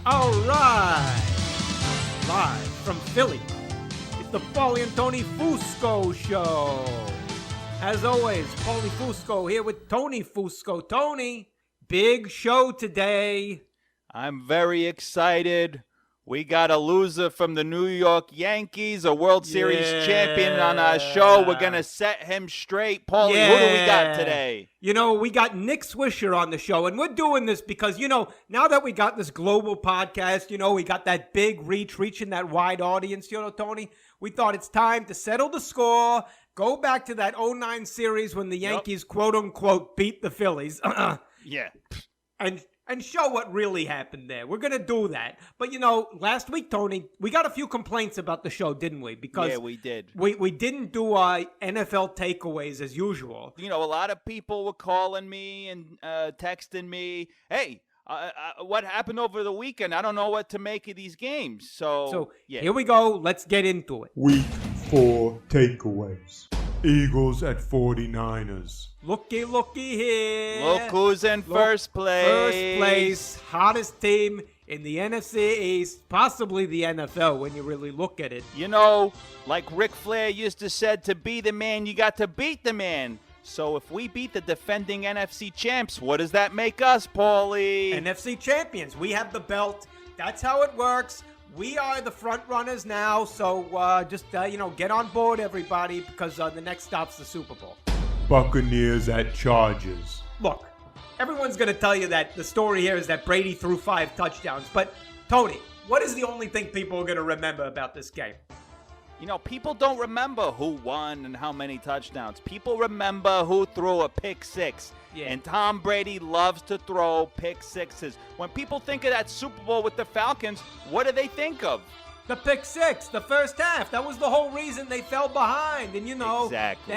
All right. Live from Philly, it's the Paulie and Tony Fusco Show. As always, Paulie Fusco here with Tony Fusco. Tony, big show today. I'm very excited. We got a loser from the New York Yankees, a World Series champion on our show. We're going to set him straight. Paulie, who do we got today? You know, we got Nick Swisher on the show, and we're doing this because, you know, now that we got this global podcast, you know, we got that big reach, reaching that wide audience, you know, Tony, we thought it's time to settle the score, go back to that 09 series when the Yankees, quote-unquote, beat the Phillies. Yeah. And show what really happened there. We're going to do that. But, you know, last week, Tony, we got a few complaints about the show, didn't we? Because yeah, we did. We didn't do our NFL takeaways as usual. You know, a lot of people were calling me and texting me, hey, what happened over the weekend? I don't know what to make of these games. So yeah. Here we go. Let's get into it. Week 4 takeaways. Eagles at 49ers. Looky here. Look who's in first place. First place, hottest team in the NFC East, possibly the NFL when you really look at it. You know, like Ric Flair used to say, to be the man, you got to beat the man. So if we beat the defending NFC champs, what does that make us, Paulie? NFC champions. We have the belt. That's how it works. We are the front runners now, so just get on board, everybody, because the next stop's the Super Bowl. Buccaneers at Chargers. Look, everyone's going to tell you that the story here is that Brady threw 5 touchdowns, but Tony, what is the only thing people are going to remember about this game? You know, people don't remember who won and how many touchdowns. People remember who threw a pick six. Yeah. And Tom Brady loves to throw pick sixes. When people think of that Super Bowl with the Falcons, what do they think of? The pick six, the first half. That was the whole reason they fell behind. And, exactly.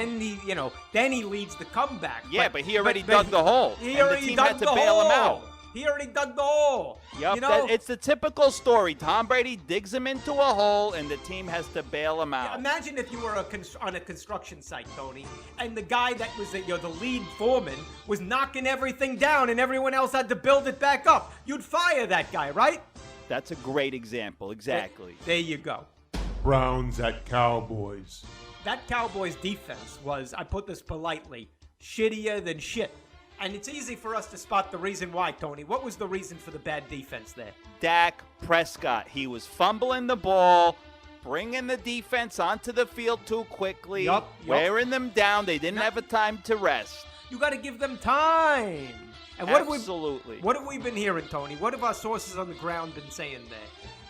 Then he leads the comeback. Yeah, but he already dug the hole. He already dug the hole. Bail him out. He already dug the hole. Yep, it's the typical story. Tom Brady digs him into a hole, and the team has to bail him out. Imagine if you were on a construction site, Tony, and the guy that was the lead foreman was knocking everything down, and everyone else had to build it back up. You'd fire that guy, right? That's a great example. Exactly. There you go. Browns at Cowboys. That Cowboys defense was, I put this politely, shittier than shit. And it's easy for us to spot the reason why, Tony. What was the reason for the bad defense there? Dak Prescott. He was fumbling the ball, bringing the defense onto the field too quickly, wearing them down. They didn't have a time to rest. You got to give them time. And Absolutely. What have we been hearing, Tony? What have our sources on the ground been saying there?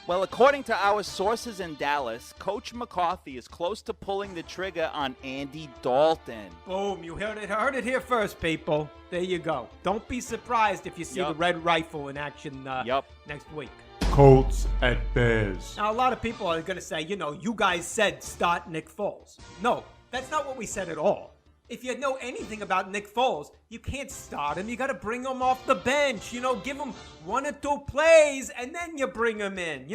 Well, according to our sources in Dallas, Coach McCarthy is close to pulling the trigger on Andy Dalton. Boom, you heard it here first, people. There you go. Don't be surprised if you see the Red Rifle in action next week. Colts at Bears. Now, a lot of people are going to say, you guys said start Nick Foles. No, that's not what we said at all. If you know anything about Nick Foles, you can't start him. You got to bring him off the bench. Give him 1 or 2 plays, and then you bring him in.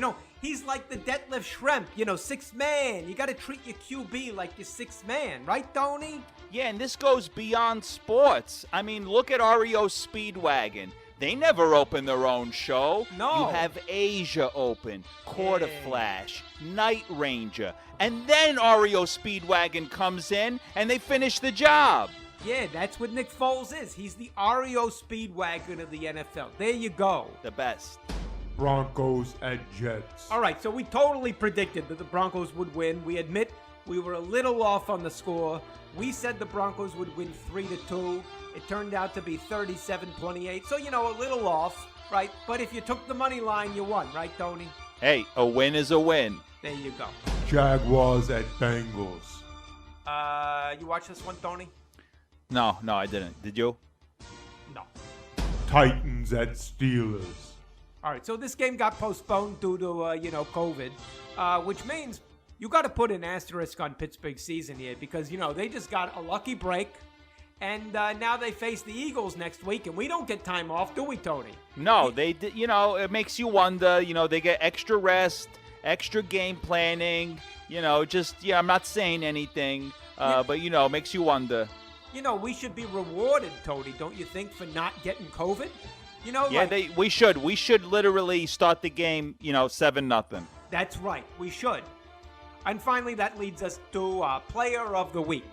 He's like the Detlef Schrempf, 6th man. You got to treat your QB like your 6th man. Right, Tony? Yeah, and this goes beyond sports. I mean, look at REO Speedwagon. They never open their own show. No. You have Asia open, Quarter Flash, Night Ranger, and then REO Speedwagon comes in and they finish the job. Yeah, that's what Nick Foles is. He's the REO Speedwagon of the NFL. There you go. The best. Broncos at Jets. All right, so we totally predicted that the Broncos would win. We admit we were a little off on the score. We said the Broncos would win 3-2. It turned out to be 37-28. So, a little off, right? But if you took the money line, you won, right, Tony? Hey, a win is a win. There you go. Jaguars at Bengals. You watched this one, Tony? No, I didn't. Did you? No. Titans at Steelers. All right, so this game got postponed due to, COVID, which means you got to put an asterisk on Pittsburgh's season here because, they just got a lucky break. And now they face the Eagles next week, and we don't get time off, do we, Tony? No, they did. It makes you wonder. They get extra rest, extra game planning. I'm not saying anything, but it makes you wonder. We should be rewarded, Tony, don't you think, for not getting COVID? You know, Yeah, like, we should. We should literally start the game, 7-0. that's right. We should. And finally, that leads us to Player of the Week.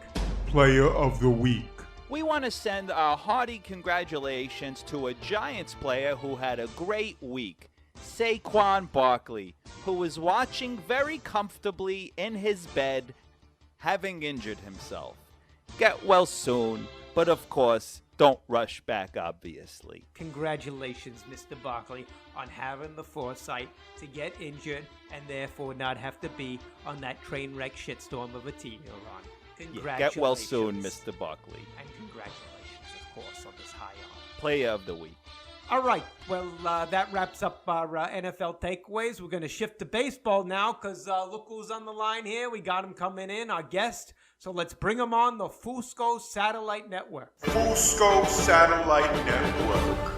Player of the week. We want to send our hearty congratulations to a Giants player who had a great week, Saquon Barkley, who was watching very comfortably in his bed, having injured himself. Get well soon, but of course, don't rush back, obviously. Congratulations, Mr. Barkley, on having the foresight to get injured and therefore not have to be on that train wreck shitstorm of a team you're on. Congratulations. Get well soon, Mr. Barkley. And congratulations, of course, on this high honor. Player of the week. All right, well, that wraps up our NFL takeaways. We're going to shift to baseball now because look who's on the line here. We got him coming in, our guest. So let's bring him on the Fusco Satellite Network. Fusco Satellite Network.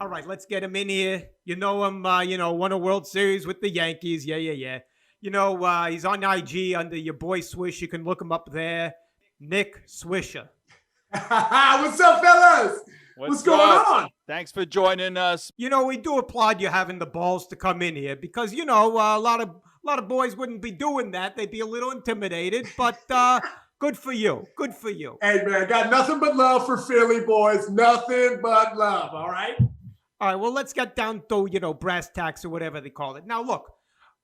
All right, let's get him in here. You know him, won a World Series with the Yankees. Yeah. You know, he's on IG under your boy Swish. You can look him up there. Nick Swisher. What's up, fellas? What's going on? Thanks for joining us. You know, we do applaud you having the balls to come in here because, a lot of boys wouldn't be doing that. They'd be a little intimidated, but good for you. Good for you. Hey, man, got nothing but love for Philly boys. Nothing but love, all right? All right, well, let's get down to, brass tacks or whatever they call it. Now, look,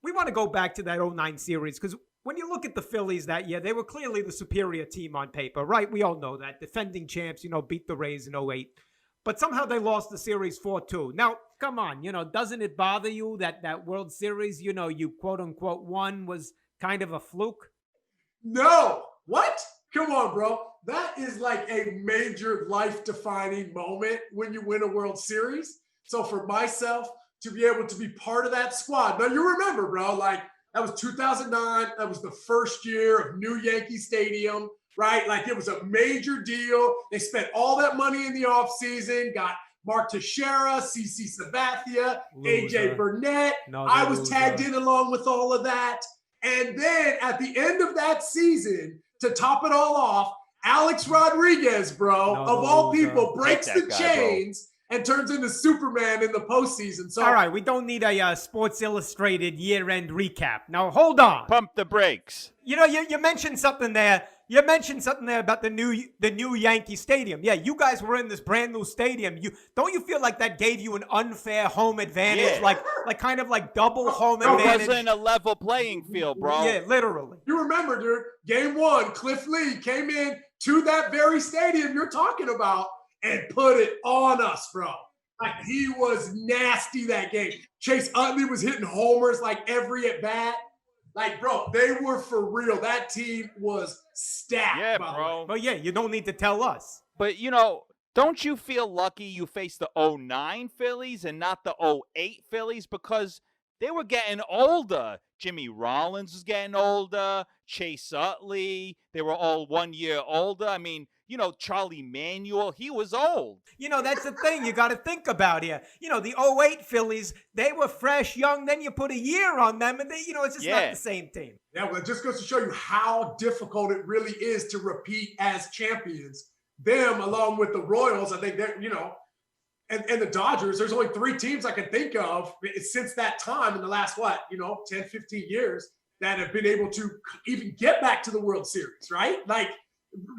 we want to go back to that 09 series because when you look at the Phillies that year, they were clearly the superior team on paper, right? We all know that. Defending champs, beat the Rays in 08. But somehow they lost the series 4-2. Now, come on, doesn't it bother you that that World Series, you quote-unquote won was kind of a fluke? No. What? Come on, bro. That is like a major life-defining moment when you win a World Series. So for myself to be able to be part of that squad. Now, you remember, bro, like that was 2009. That was the first year of new Yankee Stadium, right? Like it was a major deal. They spent all that money in the offseason, got Mark Teixeira, CC Sabathia, AJ Burnett. I was tagged in along with all of that. And then at the end of that season, to top it all off, Alex Rodriguez, bro, of all people, breaks the chains and turns into Superman in the postseason. So, all right, we don't need a Sports Illustrated year-end recap. Now, hold on. Pump the brakes. You mentioned something there. You mentioned something there about the new Yankee Stadium. Yeah, you guys were in this brand new stadium. Don't you feel like that gave you an unfair home advantage? Yeah. Like kind of like double home advantage? It wasn't a level playing field, bro. Yeah, literally. You remember, dude, game one, Cliff Lee came in to that very stadium you're talking about and put it on us, bro. Like, he was nasty that game. Chase Utley was hitting homers like every at-bat. Like, bro, they were for real. That team was stacked. Yeah, bro. Well, yeah, you don't need to tell us. But, don't you feel lucky you faced the 09 Phillies and not the 08 Phillies? Because they were getting older. Jimmy Rollins was getting older. Chase Utley. They were all 1 year older. I mean, Charlie Manuel, he was old. That's the thing you got to think about here. The 08 Phillies, they were fresh, young. Then you put a year on them, and it's just not the same team. Yeah, well, it just goes to show you how difficult it really is to repeat as champions. Them, along with the Royals, I think they're, and the Dodgers, there's only three teams I can think of since that time in the last, 10, 15 years that have been able to even get back to the World Series, right? Like,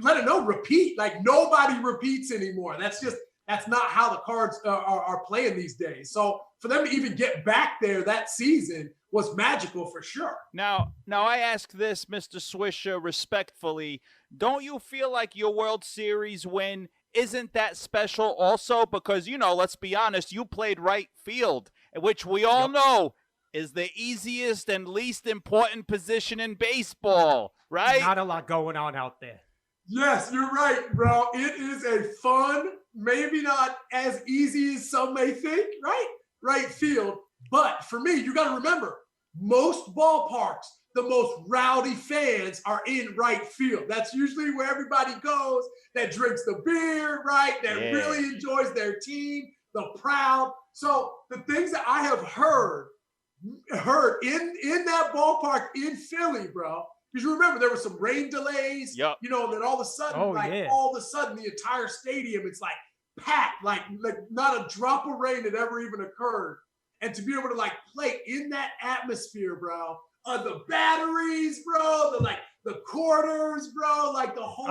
let it know, repeat. Like, nobody repeats anymore. That's not how the cards are playing these days. So for them to even get back there that season was magical for sure. Now I ask this, Mr. Swisher, respectfully. Don't you feel like your World Series win isn't that special also? Because, let's be honest, you played right field, which we all know is the easiest and least important position in baseball, right? Not a lot going on out there. Yes, you're right, bro. It is a fun, maybe not as easy as some may think, right? Right field. But for me, you got to remember, most ballparks, the most rowdy fans are in right field. That's usually where everybody goes that drinks the beer, right? That really enjoys their team, the proud. So the things that I have heard in that ballpark in Philly, bro, because you remember there were some rain delays, and then all of a sudden, all of a sudden the entire stadium, it's like packed, like not a drop of rain had ever even occurred. And to be able to like play in that atmosphere, bro, the batteries, bro, the quarters, bro, like the whole.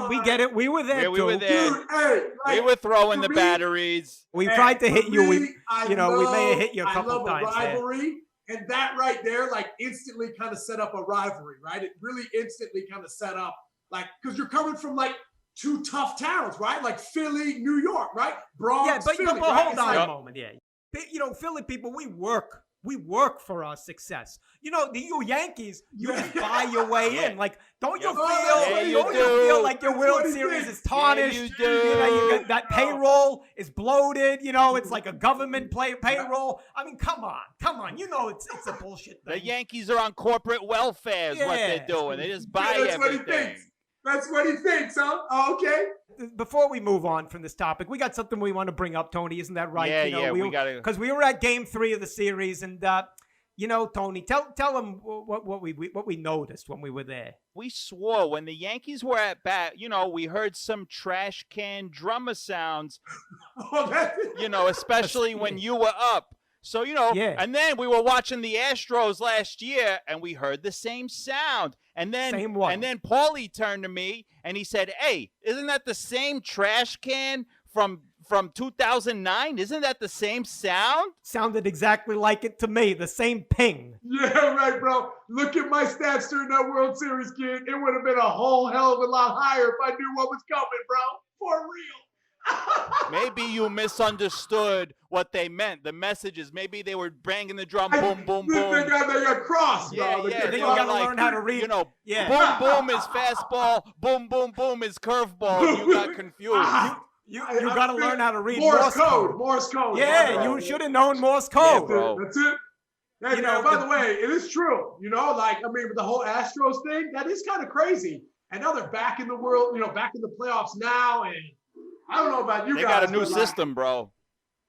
We get it. We were there, yeah, we were there. Dude, hey, like, we were throwing the batteries. We tried to hit you. We may have hit you a I couple love times. A rivalry, and that right there, like, instantly kind of set up a rivalry, right? It really instantly kind of set up, like, because you're coming from like two tough towns, right? Like Philly, New York, right? Bronx, yeah, but, Philly, but hold on like, a moment. Yeah, Philly people, we work for our success. You Yankees, you just buy your way in. Like, don't you feel like your World Series is tarnished? Yeah, you do. You got that payroll is bloated. It's like a government payroll. I mean, come on. It's a bullshit thing. The Yankees are on corporate welfare is what they're doing. They just buy that's everything. What he thinks. That's what he thinks, huh? Oh, okay. Before we move on from this topic, we got something we want to bring up, Tony. Isn't that right? Yeah, we got to. Because we were at Game 3 of the series, and Tony, tell them what we noticed when we were there. We swore when the Yankees were at bat, we heard some trash can drummer sounds. Especially when you were up. So, and then we were watching the Astros last year, and we heard the same sound. And then Paulie turned to me, and he said, "Hey, isn't that the same trash can from 2009? Isn't that the same sound?" Sounded exactly like it to me. The same ping. Yeah, right, bro. Look at my stats during that World Series, kid. It would have been a whole hell of a lot higher if I knew what was coming, bro. For real. Maybe you misunderstood what they meant. The messages. Maybe they were banging the drum, boom, boom, boom. They got cross, yeah, bro. Yeah, you gotta learn how to read. Boom, boom is fastball. Boom, boom, boom is curveball. You got confused. You got to learn how to read Morse code. Morse code. Yeah, you should have known Morse code. Yeah, that's it. Hey, by the way, it is true. With the whole Astros thing, that is kind of crazy. And now they're back in the world, back in the playoffs now, and I don't know about you guys. They got a new system, bro.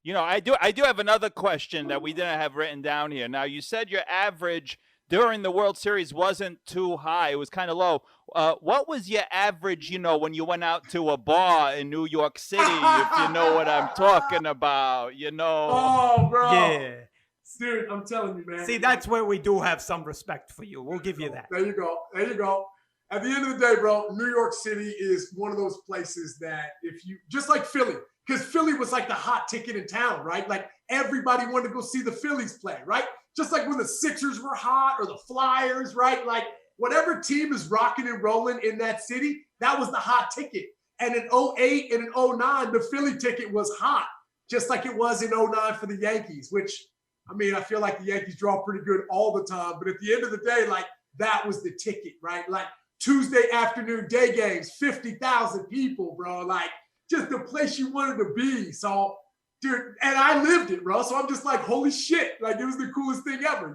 I do have another question that we didn't have written down here. Now, you said your average during the World Series wasn't too high. It was kind of low. What was your average, when you went out to a bar in New York City, if you know what I'm talking about, Oh, bro. Yeah. Dude, I'm telling you, man. See, that's where we do have some respect for you. We'll give you that. There you go. At the end of the day, bro, New York City is one of those places that just like Philly, because Philly was like the hot ticket in town, right? Like everybody wanted to go see the Phillies play, right? Just like when the Sixers were hot or the Flyers, right? Like whatever team is rocking and rolling in that city, that was the hot ticket. And in 08 and in 09, the Philly ticket was hot, just like it was in 09 for the Yankees, which, I feel like the Yankees draw pretty good all the time. But at the end of the day, like that was the ticket, right? Like Tuesday afternoon day games, 50,000 people, bro. Like just the place you wanted to be. So, dude, and I lived it, bro. So I'm just like, holy shit. Like it was the coolest thing ever,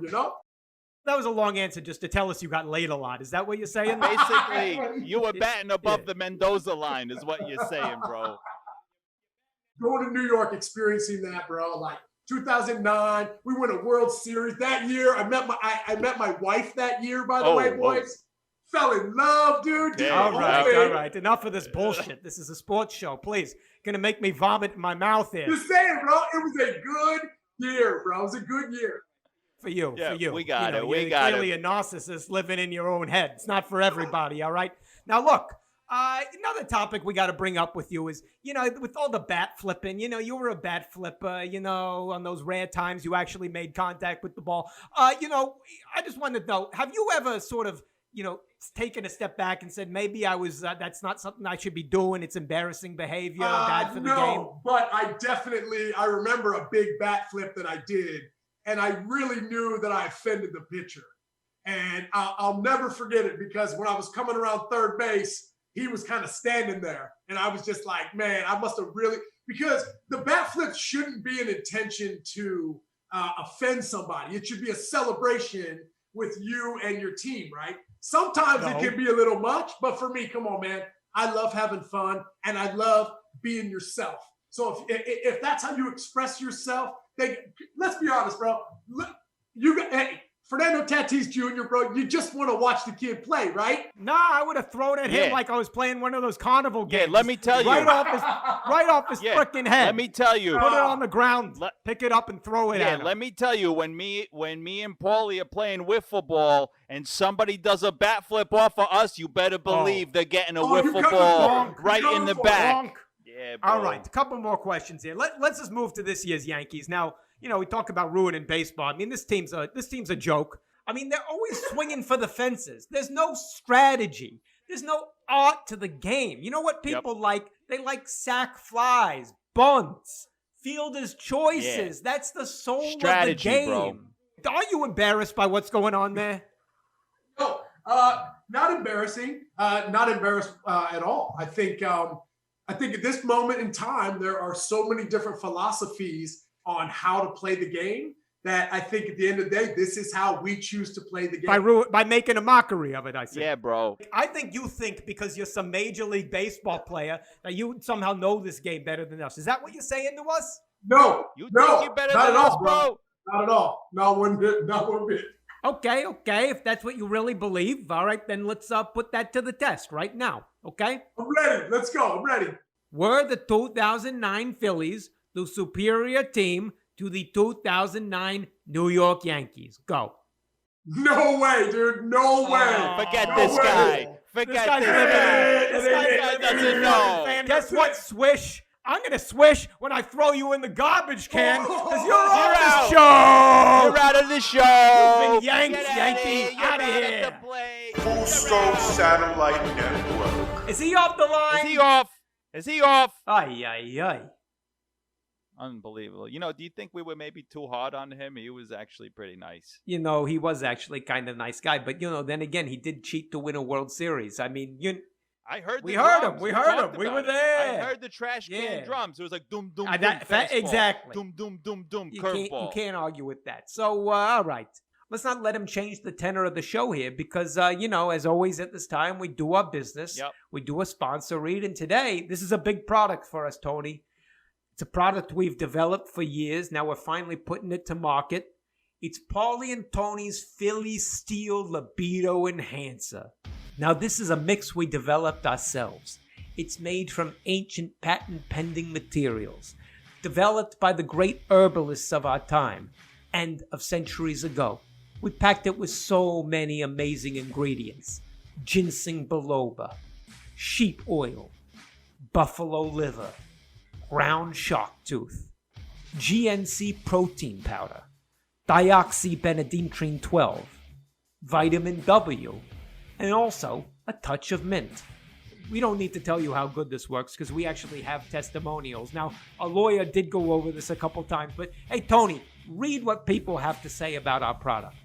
That was a long answer just to tell us you got laid a lot. Is that what you're saying? Basically, you were batting above the Mendoza line is what you're saying, bro. Going to New York, experiencing that, bro. Like 2009, we won a World Series that year. I met my wife that year, by the way, boys. Fell in love, dude. All right. Enough of this bullshit. This is a sports show. Please. Gonna make me vomit in my mouth here. Just saying, bro. It was a good year, bro. It was a good year. For you. We got it. You're clearly a narcissist living in your own head. It's not for everybody, all right? Now, look. Another topic we got to bring up with you is, with all the bat flipping, you were a bat flipper, on those rare times you actually made contact with the ball. I just wanted to know, have you ever sort of, taken a step back and said, maybe I was, that's not something I should be doing. It's embarrassing behavior, bad for the game. But I remember a big bat flip that I did, and I really knew that I offended the pitcher. And I'll never forget it because when I was coming around third base, he was kind of standing there. And I was just like, man, I must have really, because the bat flip shouldn't be an intention to offend somebody. It should be a celebration with you and your team, right? Sometimes it can be a little much, but for me, come on, man. I love having fun and I love being yourself. So if that's how you express yourself, then let's be honest, bro. Fernando Tatis Jr., bro, you just want to watch the kid play, right? Nah, I would have thrown at him like I was playing one of those carnival games. Yeah, let me tell you. Right off his freaking head. Let me tell you. Put it on the ground, pick it up, and throw it at him. Let me tell you, when me and Paulie are playing wiffle ball and somebody does a bat flip off of us, you better believe they're getting a wiffle ball right in the back. Yeah, bro. All right, a couple more questions here. Let's just move to this year's Yankees. Now, we talk about ruining baseball. I mean, this team's a joke. I mean, they're always swinging for the fences. There's no strategy. There's no art to the game. You know what people like? They like sack flies, bunts, fielder's choices. Yeah. That's the soul strategy, of the game. Bro. Are you embarrassed by what's going on there? No, not embarrassing. Not embarrassed at all. I think at this moment in time, there are so many different philosophies on how to play the game that I think at the end of the day, this is how we choose to play the game. By making a mockery of it, I say. Yeah, bro. I think you think because you're some Major League Baseball player that you somehow know this game better than us. Is that what you're saying to us? No. You think you're better than us, bro? Not at all. Not one bit. Not one bit. Okay. If that's what you really believe, all right, then let's put that to the test right now, okay? I'm ready. Let's go. I'm ready. Were the 2009 Phillies the superior team to the 2009 New York Yankees? Go. No way, dude. No way. Forget this guy. Forget this guy. This guy doesn't know. Guess what, Swish? I'm going to swish when I throw you in the garbage can because you're on the show. You're out of the show. You've been yanked, Yankee. Out of here. Fusco Satellite Network. Is he off the line? Is he off? Ay. Unbelievable. Do you think we were maybe too hard on him? He was actually pretty nice. He was actually kind of a nice guy. But, then again, he did cheat to win a World Series. I mean, I heard we heard him. We were there. I heard the trash can drums. It was like doom, doom, doom. Exactly. Doom, doom, doom, doom. You can't argue with that. So, all right. Let's not let him change the tenor of the show here because, as always at this time, we do our business. Yep. We do a sponsor read. And today, this is a big product for us, Tony. It's a product we've developed for years. Now we're finally putting it to market. It's Paulie and Tony's Philly Steel Libido Enhancer. Now this is a mix we developed ourselves. It's made from ancient patent-pending materials, developed by the great herbalists of our time and of centuries ago. We packed it with so many amazing ingredients. Ginseng biloba, sheep oil, buffalo liver, ground shark tooth, GNC protein powder, dioxybenadintrine 12, vitamin W, and also a touch of mint. We don't need to tell you how good this works because we actually have testimonials. Now, a lawyer did go over this a couple times, but hey, Tony, read what people have to say about our product.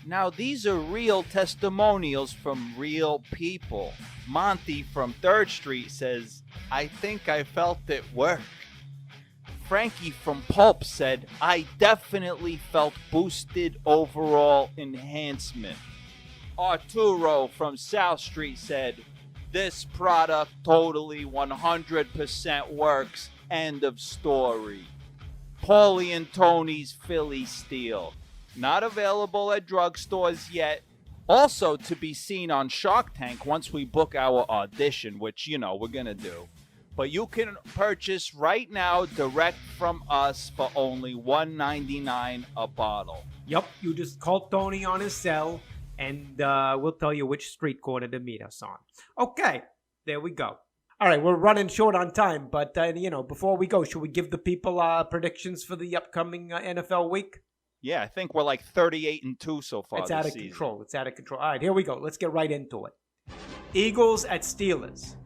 Now, these are real testimonials from real people. Monty from 3rd Street says, I think I felt it work. Frankie from Pulp said, I definitely felt boosted overall enhancement. Arturo from South Street said, this product totally 100% works. End of story. Paulie and Tony's Philly Steel. Not available at drugstores yet. Also to be seen on Shark Tank once we book our audition, which, we're going to do. But you can purchase right now direct from us for only $1.99 a bottle. Yep, you just call Tony on his cell, and we'll tell you which street corner to meet us on. Okay, there we go. All right, we're running short on time, but, before we go, should we give the people predictions for the upcoming NFL week? Yeah, I think we're like 38-2 so far this season. It's out of control. All right, here we go. Let's get right into it. Eagles at Steelers.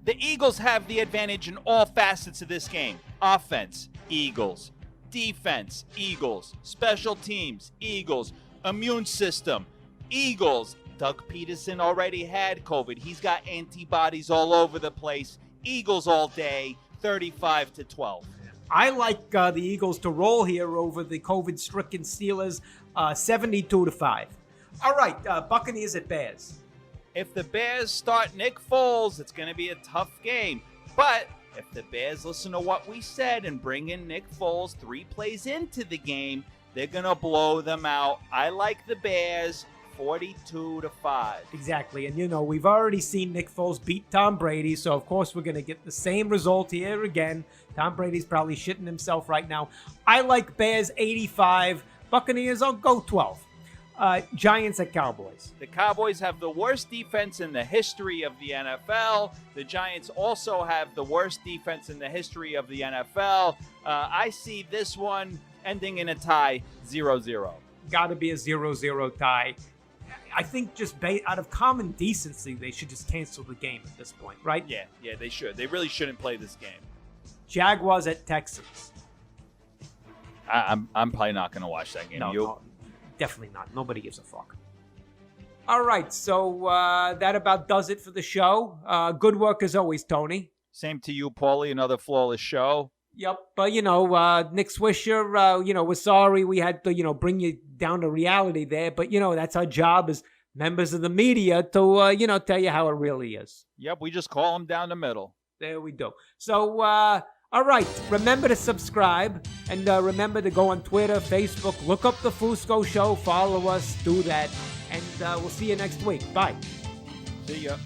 The Eagles have the advantage in all facets of this game. Offense, Eagles. Defense, Eagles. Special teams, Eagles. Immune system, Eagles. Doug Peterson already had COVID. He's got antibodies all over the place. Eagles all day, 35-12. I like the Eagles to roll here over the COVID-stricken Steelers, 72-5. All right, Buccaneers at Bears. If the Bears start Nick Foles, it's going to be a tough game. But if the Bears listen to what we said and bring in Nick Foles 3 plays into the game, They're going to blow them out. I like the Bears 42-5. Exactly. And, we've already seen Nick Foles beat Tom Brady, so of course we're going to get the same result here again. Tom Brady's probably shitting himself right now. I like Bears 85. Buccaneers, I'll go 12. Giants at Cowboys. The Cowboys have the worst defense in the history of the NFL. The Giants also have the worst defense in the history of the NFL. I see this one ending in a tie, 0-0. Got to be a 0-0 tie. I think just out of common decency, they should just cancel the game at this point, right? Yeah, they should. They really shouldn't play this game. Jaguars at Texans. I'm probably not going to watch that game. No, definitely not. Nobody gives a fuck. All right, so that about does it for the show. Good work as always, Tony. Same to you, Paulie. Another flawless show. Yep, but Nick Swisher, we're sorry we had to, bring you down to reality there, but that's our job as members of the media to, tell you how it really is. Yep, we just call them down the middle. There we go. So, all right, remember to subscribe, and remember to go on Twitter, Facebook, look up the Fusco Show, follow us, do that, and we'll see you next week. Bye. See ya.